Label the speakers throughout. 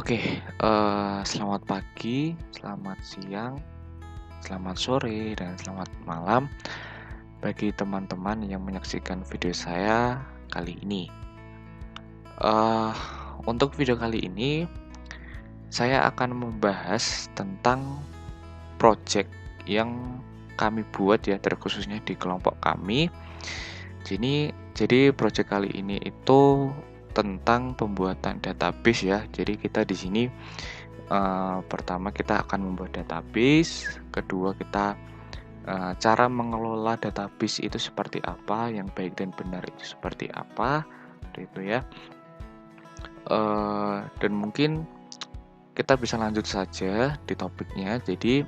Speaker 1: Oke, selamat pagi, selamat siang, selamat sore, dan selamat malam bagi teman-teman yang menyaksikan video saya kali ini. Eh, untuk video kali ini, saya akan membahas tentang project yang kami buat ya, terkhususnya di kelompok kami. Jadi project kali ini itu tentang pembuatan database ya. Jadi kita di sini pertama kita akan membuat database, kedua kita cara mengelola database itu seperti apa, yang baik dan benar itu seperti apa, itu ya. Dan mungkin kita bisa lanjut saja di topiknya. Jadi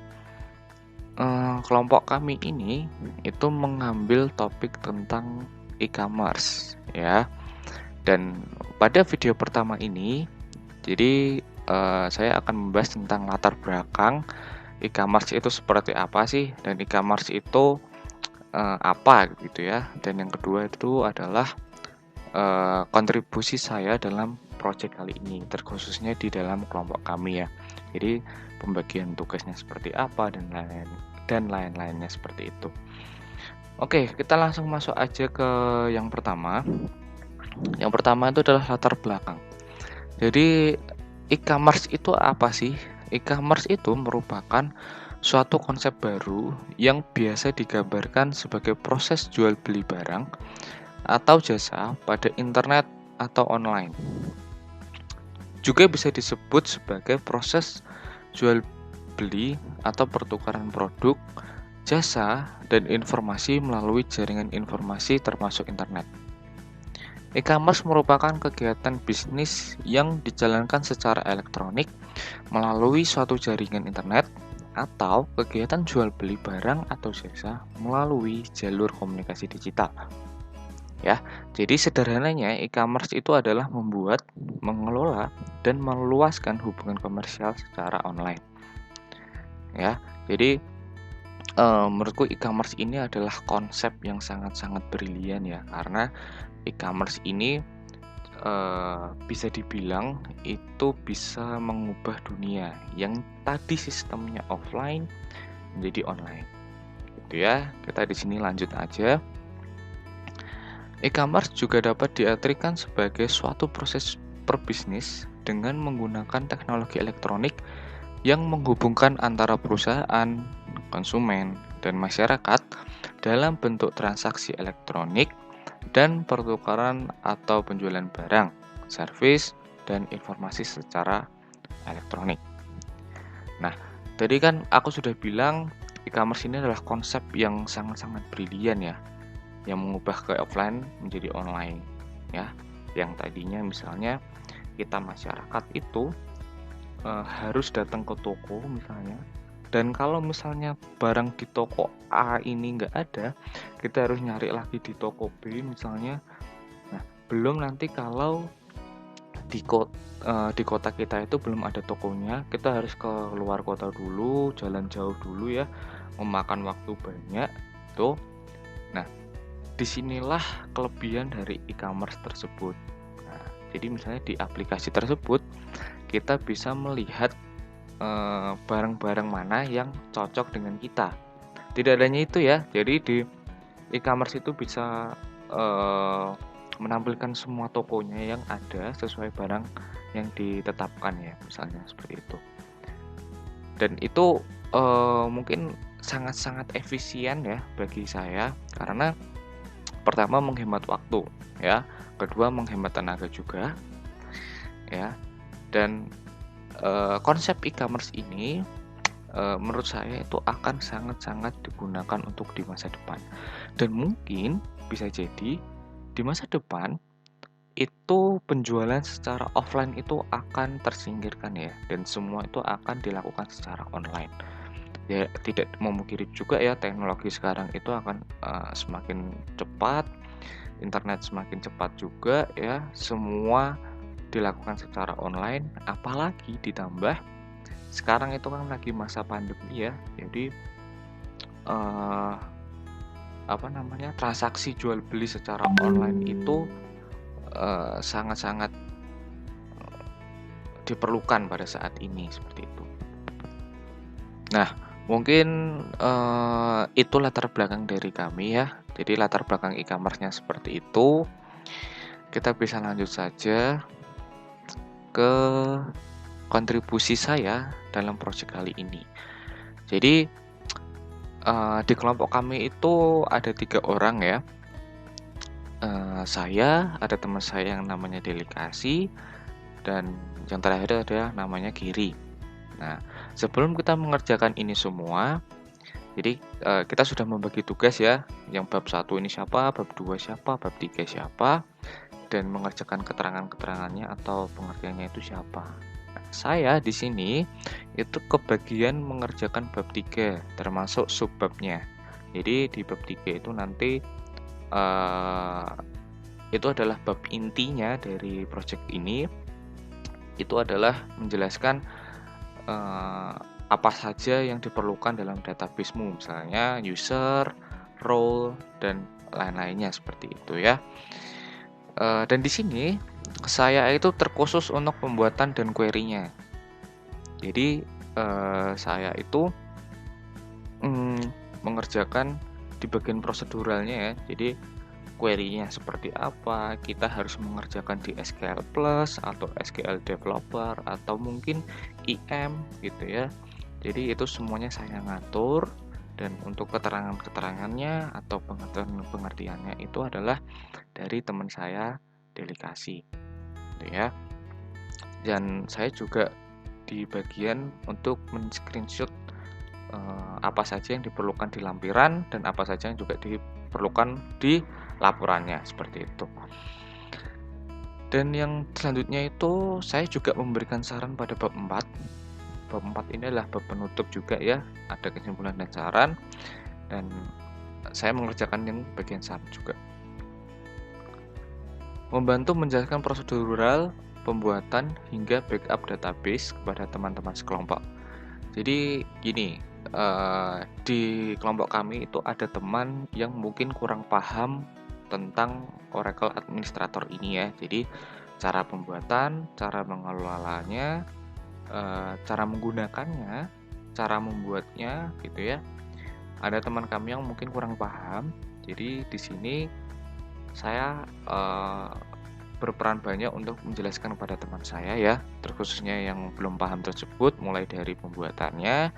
Speaker 1: kelompok kami ini itu mengambil topik tentang e-commerce ya. Dan pada video pertama ini, jadi saya akan membahas tentang latar belakang e-commerce itu seperti apa sih, dan e-commerce itu apa gitu ya. Dan yang kedua itu adalah kontribusi saya dalam project kali ini, terkhususnya di dalam kelompok kami ya. Jadi pembagian tugasnya seperti apa dan lain-lainnya seperti itu. Oke, kita langsung masuk aja ke yang pertama. Yang pertama itu adalah latar belakang. Jadi e-commerce itu apa sih? E-commerce itu merupakan suatu konsep baru yang biasa digambarkan sebagai proses jual beli barang atau jasa pada internet atau online. Juga bisa disebut sebagai proses jual beli atau pertukaran produk, jasa, dan informasi melalui jaringan informasi termasuk internet. E-commerce merupakan kegiatan bisnis yang dijalankan secara elektronik melalui suatu jaringan internet atau kegiatan jual beli barang atau jasa melalui jalur komunikasi digital. Ya, jadi sederhananya e-commerce itu adalah membuat, mengelola, dan meluaskan hubungan komersial secara online. Ya, jadi menurutku e-commerce ini adalah konsep yang sangat-sangat brilian ya, karena e-commerce ini bisa dibilang itu bisa mengubah dunia yang tadi sistemnya offline menjadi online. Gitu ya. Kita di sini lanjut aja. E-commerce juga dapat diartikan sebagai suatu proses perbisnis dengan menggunakan teknologi elektronik yang menghubungkan antara perusahaan, konsumen, dan masyarakat dalam bentuk transaksi elektronik dan pertukaran atau penjualan barang, servis, dan informasi secara elektronik. Nah, tadi kan aku sudah bilang e-commerce ini adalah konsep yang sangat-sangat brilian ya, yang mengubah ke offline menjadi online ya. Yang tadinya misalnya kita masyarakat itu harus datang ke toko misalnya, dan kalau misalnya barang di toko A ini nggak ada, kita harus nyari lagi di toko B misalnya. Nah, belum nanti kalau di kota kita itu belum ada tokonya, kita harus ke luar kota dulu, jalan jauh dulu ya, memakan waktu banyak tuh. Nah, disinilah kelebihan dari e-commerce tersebut. Nah, jadi misalnya di aplikasi tersebut kita bisa melihat barang-barang mana yang cocok dengan kita. Tidak adanya itu ya, jadi di e-commerce itu bisa menampilkan semua tokonya yang ada sesuai barang yang ditetapkan ya, misalnya seperti itu. Dan itu mungkin sangat-sangat efisien ya bagi saya, karena pertama menghemat waktu ya, kedua menghemat tenaga juga ya. Dan konsep e-commerce ini menurut saya itu akan sangat-sangat digunakan untuk di masa depan. Dan mungkin bisa jadi di masa depan itu penjualan secara offline itu akan tersingkirkan ya, dan semua itu akan dilakukan secara online. Ya, tidak memungkiri juga ya, teknologi sekarang itu akan semakin cepat, internet semakin cepat juga ya, semua dilakukan secara online, apalagi ditambah sekarang itu kan lagi masa pandemi ya, jadi transaksi jual beli secara online itu sangat-sangat diperlukan pada saat ini seperti itu. Nah, mungkin itu latar belakang dari kami ya. Jadi latar belakang e-commerce-nya seperti itu. Kita bisa lanjut saja ke kontribusi saya dalam proyek kali ini. Jadi di kelompok kami itu ada 3 orang ya. Saya, ada teman saya yang namanya Delikasi, dan yang terakhir ada namanya Giri. Nah, sebelum kita mengerjakan ini semua, jadi kita sudah membagi tugas ya. Yang bab 1 ini siapa, bab 2 siapa, bab 3 siapa, dan mengerjakan keterangan-keterangannya atau pengertiannya itu siapa. Nah, saya di sini itu kebagian mengerjakan bab 3 termasuk subbabnya. Jadi di bab 3 itu nanti itu adalah bab intinya dari project ini. Itu adalah menjelaskan apa saja yang diperlukan dalam databasemu, misalnya user, role, dan lain-lainnya seperti itu ya. Dan di sini saya itu terkhusus untuk pembuatan dan query-nya. Jadi saya itu mengerjakan di bagian proseduralnya ya. Jadi query-nya seperti apa, kita harus mengerjakan di SQL Plus atau SQL Developer atau mungkin IM gitu ya. Jadi itu semuanya saya ngatur, dan untuk keterangan-keterangannya atau pengertiannya itu adalah dari teman saya Delikasi gitu ya. Dan saya juga di bagian untuk men-screenshot apa saja yang diperlukan di lampiran dan apa saja yang juga diperlukan di laporannya seperti itu. Dan yang selanjutnya itu saya juga memberikan saran pada bab 4. Bab 4 ini adalah bab penutup juga ya, ada kesimpulan dan saran, dan saya mengerjakan yang bagian saran juga. Membantu menjelaskan prosedural pembuatan hingga backup database kepada teman-teman sekelompok. Jadi gini, di kelompok kami itu ada teman yang mungkin kurang paham tentang Oracle Administrator ini ya. Jadi cara pembuatan, cara mengelolanya, cara menggunakannya, cara membuatnya gitu ya. Ada teman kami yang mungkin kurang paham. Jadi di sini saya berperan banyak untuk menjelaskan kepada teman saya ya, terkhususnya yang belum paham tersebut, mulai dari pembuatannya,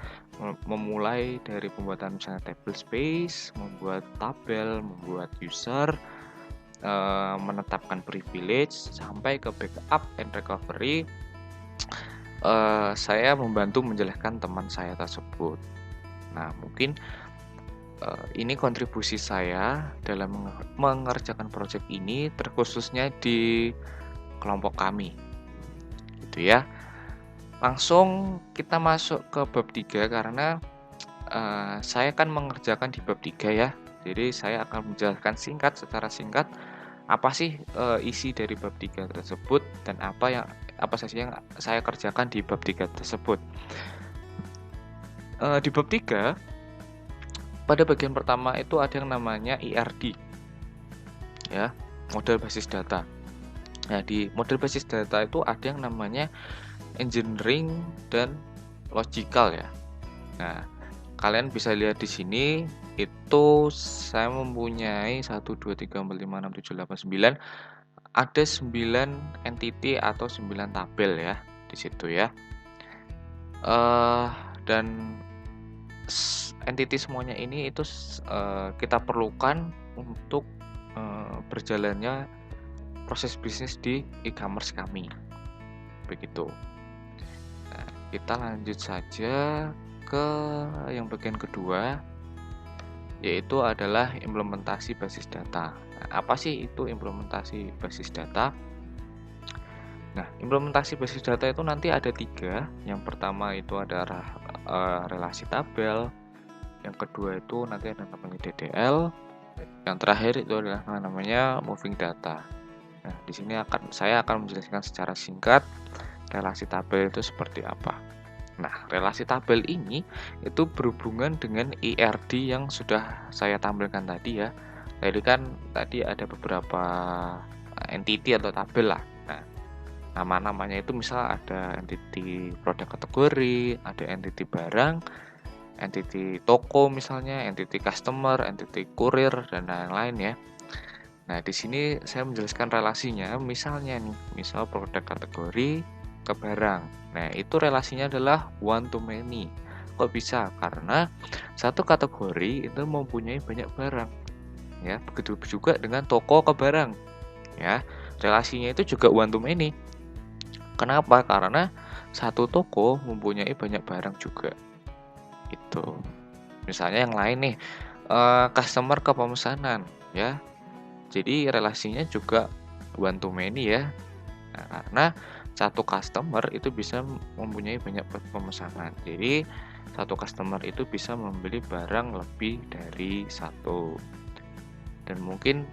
Speaker 1: memulai dari pembuatan misalnya table space, membuat tabel, membuat user, menetapkan privilege, sampai ke backup and recovery. Saya membantu menjelaskan teman saya tersebut. Nah, mungkin ini kontribusi saya dalam mengerjakan proyek ini, terkhususnya di kelompok kami gitu ya. Langsung kita masuk ke bab 3 karena saya akan mengerjakan di bab 3 ya. Jadi saya akan menjelaskan secara singkat apa sih isi dari bab 3 tersebut dan apa saja yang saya kerjakan di bab 3 tersebut. Di bab 3 pada bagian pertama itu ada yang namanya ERD ya, model basis data. Nah, di model basis data itu ada yang namanya engineering dan logical ya. Nah, kalian bisa lihat di sini itu saya mempunyai 1 2 3 4 5 6 7 8 9, ada 9 entity atau 9 tabel ya di situ ya. Dan entity semuanya ini itu kita perlukan untuk berjalannya proses bisnis di e-commerce kami begitu. Nah, kita lanjut saja ke yang bagian kedua, yaitu adalah implementasi basis data. Nah, apa sih itu implementasi basis data? Nah, implementasi basis data itu nanti ada 3. Yang pertama itu adalah relasi tabel, yang kedua itu nanti ada namanya DDL, yang terakhir itu adalah namanya moving data. Nah, di sini saya akan menjelaskan secara singkat relasi tabel itu seperti apa. Nah, relasi tabel ini itu berhubungan dengan ERD yang sudah saya tampilkan tadi ya. Jadi kan tadi ada beberapa entity atau tabel lah. Nah, Nama-namanya itu misal ada entity produk kategori, ada entity barang, entity toko misalnya, entity customer, entity kurir, dan lain-lain ya. Nah, di sini saya menjelaskan relasinya, misalnya nih, misal produk kategori ke barang. Nah, itu relasinya adalah one to many. Kok bisa? Karena satu kategori itu mempunyai banyak barang. Ya, begitu juga dengan toko ke barang. Ya, relasinya itu juga one to many. Kenapa? Karena satu toko mempunyai banyak barang juga. Itu. Misalnya yang lain nih, customer ke pemesanan, ya. Jadi relasinya juga one to many ya. Nah, karena satu customer itu bisa mempunyai banyak pemesanan. Jadi satu customer itu bisa membeli barang lebih dari satu. Dan mungkin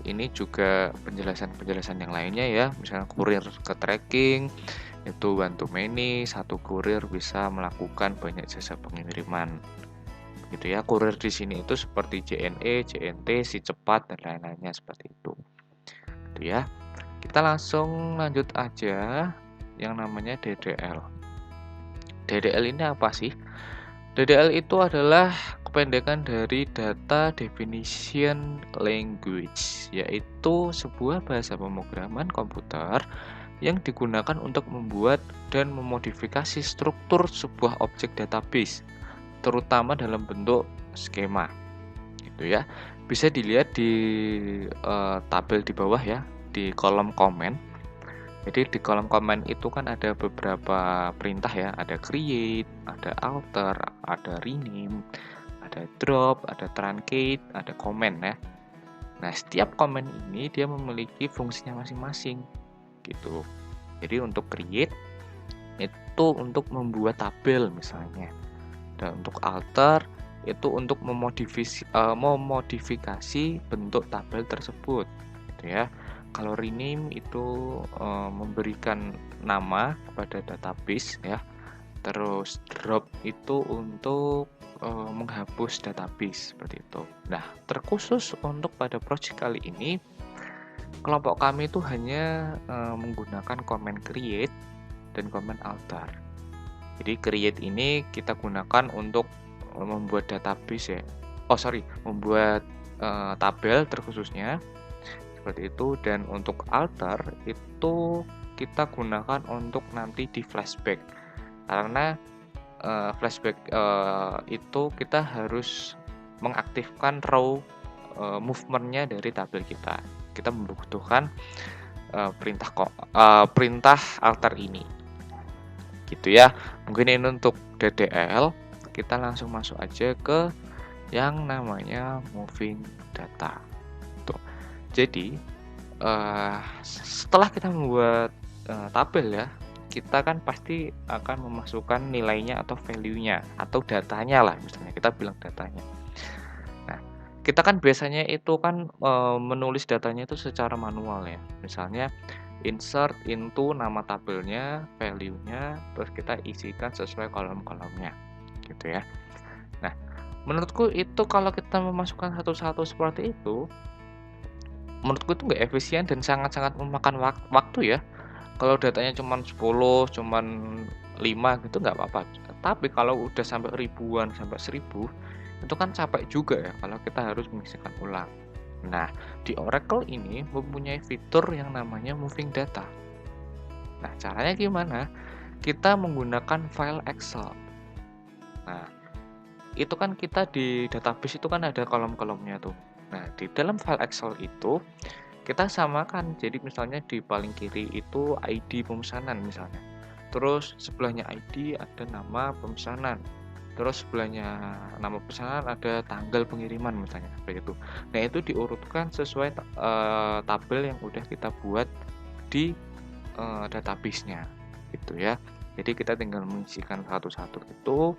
Speaker 1: ini juga penjelasan-penjelasan yang lainnya ya, misalnya kurir ke tracking itu one to many, satu kurir bisa melakukan banyak jasa pengiriman. Gitu ya, kurir di sini itu seperti JNE, JNT, si cepat dan lain-lainnya seperti itu. Gitu ya. Kita langsung lanjut aja yang namanya DDL. DDL ini apa sih? DDL itu adalah kependekan dari Data Definition Language, yaitu sebuah bahasa pemrograman komputer yang digunakan untuk membuat dan memodifikasi struktur sebuah objek database, terutama dalam bentuk skema. Gitu ya. Bisa dilihat di tabel di bawah ya, di kolom komen. Jadi di kolom komen itu kan ada beberapa perintah ya, ada create, ada alter, ada rename, ada drop, ada truncate, ada comment ya. Nah, setiap komen ini dia memiliki fungsinya masing-masing gitu. Jadi untuk create itu untuk membuat tabel misalnya. Dan untuk alter itu untuk memodifikasi bentuk tabel tersebut gitu ya. Kalau rename itu memberikan nama kepada database ya. Terus drop itu untuk menghapus database seperti itu. Nah, terkhusus untuk pada project kali ini kelompok kami itu hanya menggunakan command create dan command alter. Jadi create ini kita gunakan untuk membuat database ya. Membuat tabel terkhususnya seperti itu, dan untuk alter itu kita gunakan untuk nanti di flashback karena flashback itu kita harus mengaktifkan row movementnya dari tabel kita membutuhkan perintah alter ini gitu ya. Mungkin ini untuk DDL. Kita langsung masuk aja ke yang namanya moving data. Jadi setelah kita membuat tabel ya, kita kan pasti akan memasukkan nilainya atau value-nya atau datanya lah, misalnya kita bilang datanya. Nah, kita kan biasanya itu kan menulis datanya itu secara manual ya. Misalnya insert into nama tabelnya, value-nya, terus kita isikan sesuai kolom-kolomnya gitu ya. Nah, menurutku itu kalau kita memasukkan satu-satu seperti itu, menurutku itu nggak efisien dan sangat-sangat memakan waktu ya. Kalau datanya cuma 10, cuma 5 gitu nggak apa-apa. Tapi kalau udah sampai ribuan, sampai 1000, itu kan capek juga ya kalau kita harus mengisikan ulang. Nah, di Oracle ini mempunyai fitur yang namanya moving data. Nah, caranya gimana? Kita menggunakan file Excel. Nah, itu kan kita di database itu kan ada kolom-kolomnya tuh. Nah, di dalam file Excel itu kita samakan. Jadi misalnya di paling kiri itu ID pemesanan misalnya. Terus sebelahnya ID ada nama pemesanan. Terus sebelahnya nama pemesanan ada tanggal pengiriman misalnya seperti itu. Nah, itu diurutkan sesuai tabel yang udah kita buat di database-nya gitu ya. Jadi kita tinggal mengisikan satu-satu itu.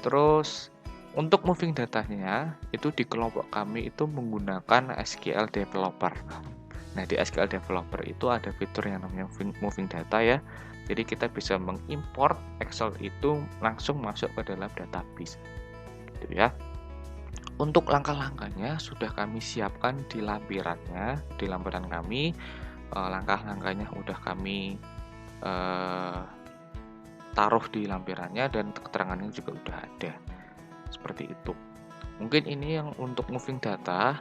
Speaker 1: Terus untuk moving datanya itu di kelompok kami itu menggunakan SQL Developer. Nah, di SQL Developer itu ada fitur yang namanya moving data ya. Jadi kita bisa mengimport Excel itu langsung masuk ke dalam database. Gitu ya. Untuk langkah-langkahnya sudah kami siapkan di lampiran kami. langkah-langkahnya udah kami eh, taruh di lampirannya dan keterangannya juga udah ada. Seperti itu. Mungkin ini yang untuk moving data,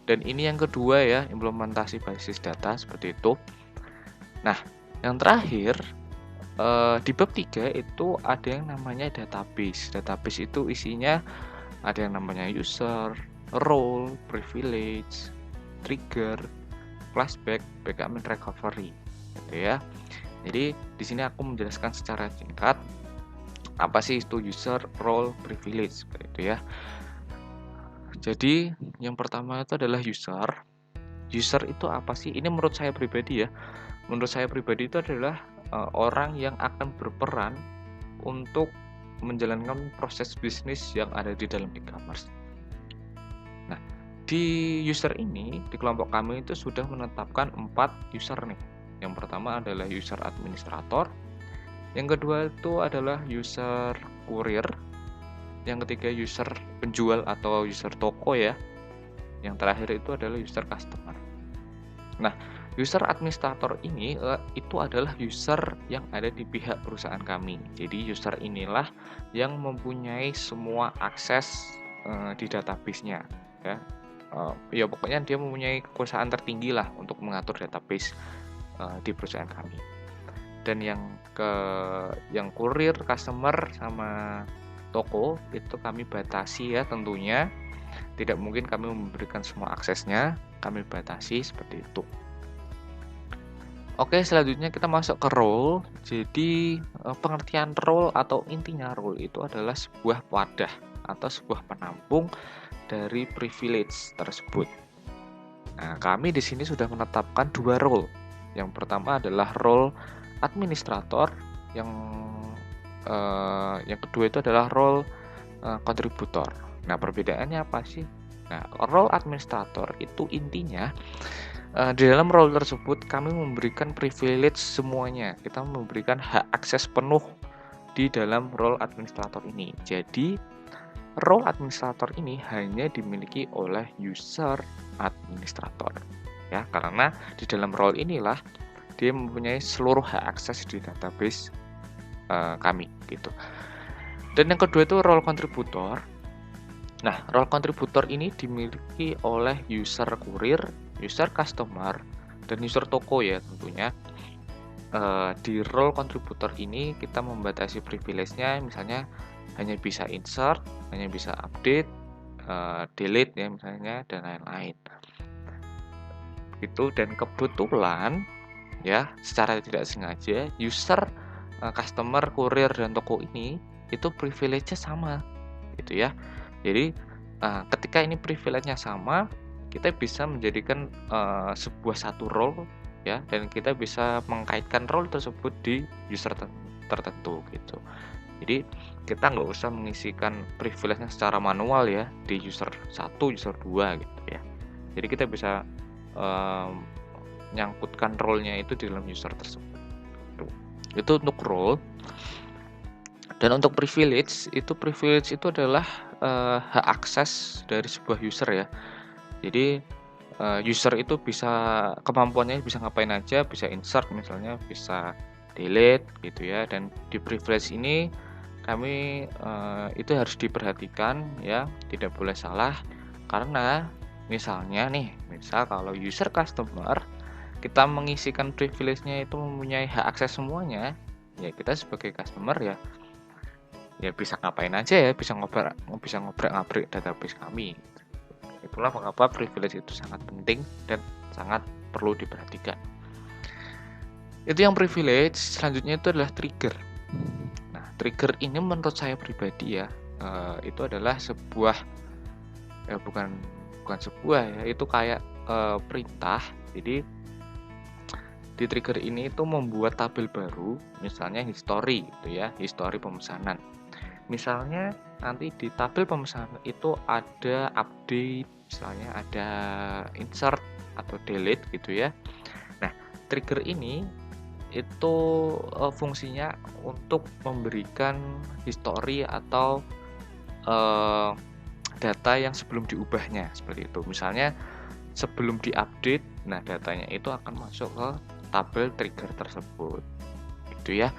Speaker 1: dan ini yang kedua ya, implementasi basis data seperti itu. Nah, yang terakhir di bab 3 itu ada yang namanya database. Database itu isinya ada yang namanya user, role, privilege, trigger, flashback, backup and recovery, gitu ya. Jadi di sini aku menjelaskan secara singkat apa sih itu user, role, privilege, seperti itu ya. Jadi yang pertama itu adalah user. User itu apa sih? Ini menurut saya pribadi ya. Menurut saya pribadi itu adalah orang yang akan berperan untuk menjalankan proses bisnis yang ada di dalam e-commerce. Nah, di user ini, di kelompok kami itu sudah menetapkan 4 user nih. Yang pertama adalah user administrator, yang kedua itu adalah user kurir, yang ketiga user penjual atau user toko ya, yang terakhir itu adalah user customer. Nah, user administrator ini itu adalah user yang ada di pihak perusahaan kami. Jadi user inilah yang mempunyai semua akses di database-nya ya. Ya pokoknya dia mempunyai kekuasaan tertinggi lah untuk mengatur database di perusahaan kami. Dan yang kurir, customer sama toko itu kami batasi ya tentunya. Tidak mungkin kami memberikan semua aksesnya, kami batasi seperti itu. Oke, selanjutnya kita masuk ke role. Jadi pengertian role atau intinya role itu adalah sebuah wadah atau sebuah penampung dari privilege tersebut. Nah, kami di sini sudah menetapkan 2 role. Yang pertama adalah role administrator, yang kedua itu adalah role kontributor. Nah, perbedaannya apa sih? Nah, role administrator itu intinya di dalam role tersebut kami memberikan privilege semuanya. Kita memberikan hak akses penuh di dalam role administrator ini. Jadi, role administrator ini hanya dimiliki oleh user administrator. Ya, karena di dalam role inilah dia mempunyai seluruh hak akses di database kami gitu. Dan yang kedua itu role kontributor. Nah, role kontributor ini dimiliki oleh user kurir, user customer, dan user toko ya tentunya. Di role kontributor ini kita membatasi privilege-nya, misalnya hanya bisa insert, hanya bisa update, delete ya misalnya, dan lain-lain. Gitu. Dan kebetulan ya secara tidak sengaja user, customer, kurir, dan toko ini itu privilege-nya sama gitu ya. Jadi ketika ini privilege-nya sama, kita bisa menjadikan sebuah satu role ya, dan kita bisa mengkaitkan role tersebut di user tertentu gitu. Jadi kita nggak usah mengisikan privilege-nya secara manual ya di user 1, user 2 gitu ya. Jadi kita bisa nyangkutkan role-nya itu di dalam user tersebut. Itu untuk role. Dan untuk privilege itu adalah hak akses dari sebuah user ya. Jadi user itu bisa kemampuannya bisa ngapain aja, bisa insert misalnya, bisa delete gitu ya. Dan di privilege ini kami itu harus diperhatikan ya, tidak boleh salah, karena misalnya nih, misal kalau user customer kita mengisikan privilege-nya itu mempunyai hak akses semuanya, ya kita sebagai customer ya bisa ngapain aja ya, bisa ngobrak-ngabrik database kami. Itulah mengapa privilege itu sangat penting dan sangat perlu diperhatikan. Itu yang privilege. Selanjutnya itu adalah trigger. Nah, trigger ini menurut saya pribadi ya, itu adalah sebuah bukan sebuah ya, itu kayak perintah. Jadi di trigger ini itu membuat tabel baru, misalnya history gitu ya, history pemesanan. Misalnya nanti di tabel pemesanan itu ada update, misalnya ada insert atau delete gitu ya. Nah, trigger ini itu fungsinya untuk memberikan history atau data yang sebelum diubahnya seperti itu. Misalnya sebelum diupdate, nah datanya itu akan masuk ke tabel trigger tersebut. Gitu ya.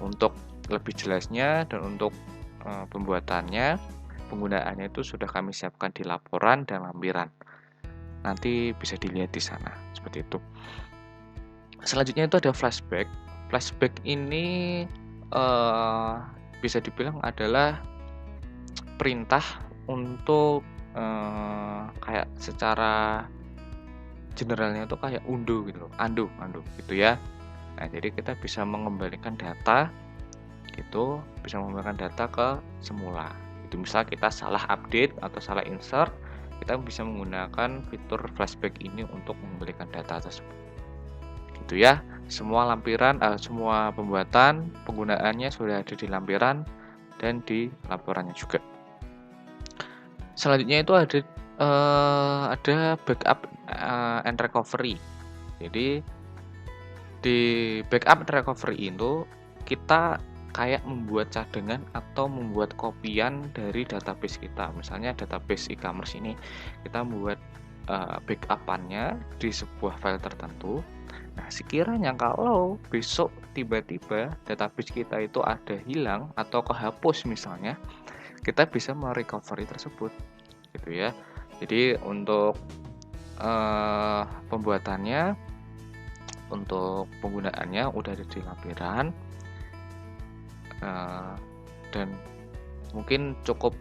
Speaker 1: Untuk lebih jelasnya dan untuk pembuatannya, penggunaannya itu sudah kami siapkan di laporan dan lampiran. Nanti bisa dilihat di sana, seperti itu. Selanjutnya itu ada flashback. Flashback ini bisa dibilang adalah perintah untuk kayak secara generalnya itu kayak undo gitu loh, undo gitu ya. Nah, jadi kita bisa mengembalikan data gitu, bisa mengembalikan data ke semula. Itu misal kita salah update atau salah insert, kita bisa menggunakan fitur flashback ini untuk mengembalikan data tersebut. Gitu ya. Semua lampiran, semua pembuatan penggunaannya sudah ada di lampiran dan di laporannya juga. Selanjutnya itu ada backup and recovery. Jadi di backup and recovery itu kita kayak membuat cadangan atau membuat kopian dari database kita. Misalnya database e-commerce ini kita membuat backup-annya di sebuah file tertentu. Nah, sekiranya kalau besok tiba-tiba database kita itu ada hilang atau kehapus misalnya, kita bisa merecovery tersebut, gitu ya. Jadi untuk pembuatannya, untuk penggunaannya udah ada di lampiran, dan mungkin cukup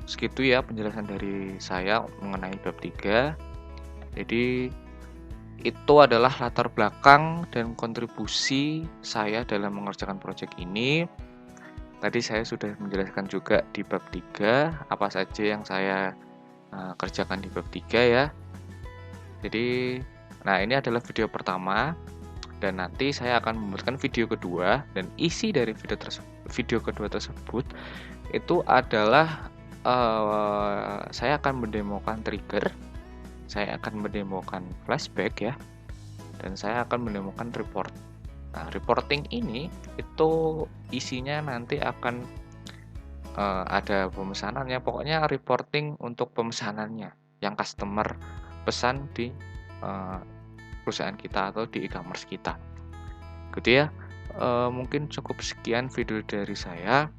Speaker 1: segitu ya penjelasan dari saya mengenai bab 3. Jadi itu adalah latar belakang dan kontribusi saya dalam mengerjakan proyek ini. Tadi saya sudah menjelaskan juga di bab 3 apa saja yang saya kerjakan di bab 3 ya. Jadi, nah ini adalah video pertama dan nanti saya akan membuatkan video kedua, dan isi dari video kedua tersebut itu adalah saya akan mendemokan trigger, saya akan mendemokan flashback ya, dan saya akan mendemokan report. Nah, reporting ini itu isinya nanti akan ada pemesanannya, pokoknya reporting untuk pemesanannya yang customer pesan di perusahaan kita atau di e-commerce kita, gitu ya. Mungkin cukup sekian video dari saya.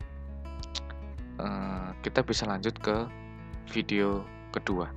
Speaker 1: Kita bisa lanjut ke video kedua.